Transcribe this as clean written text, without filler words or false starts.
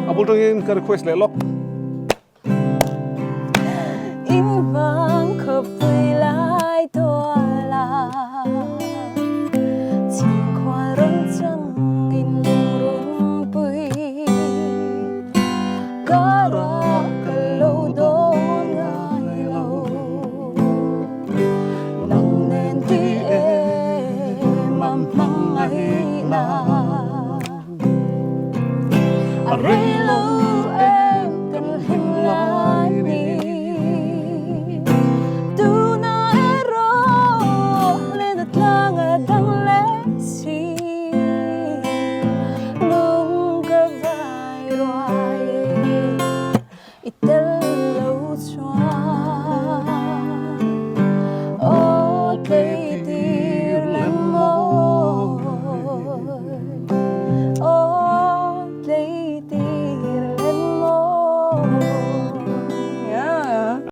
Abultongin ka request le lok. In vang khập vui lại tua la, chim khoa rong trăng in run bụi, cá ra cả lâu đó ngày lâu, nắng nên tuy em măng ngày na.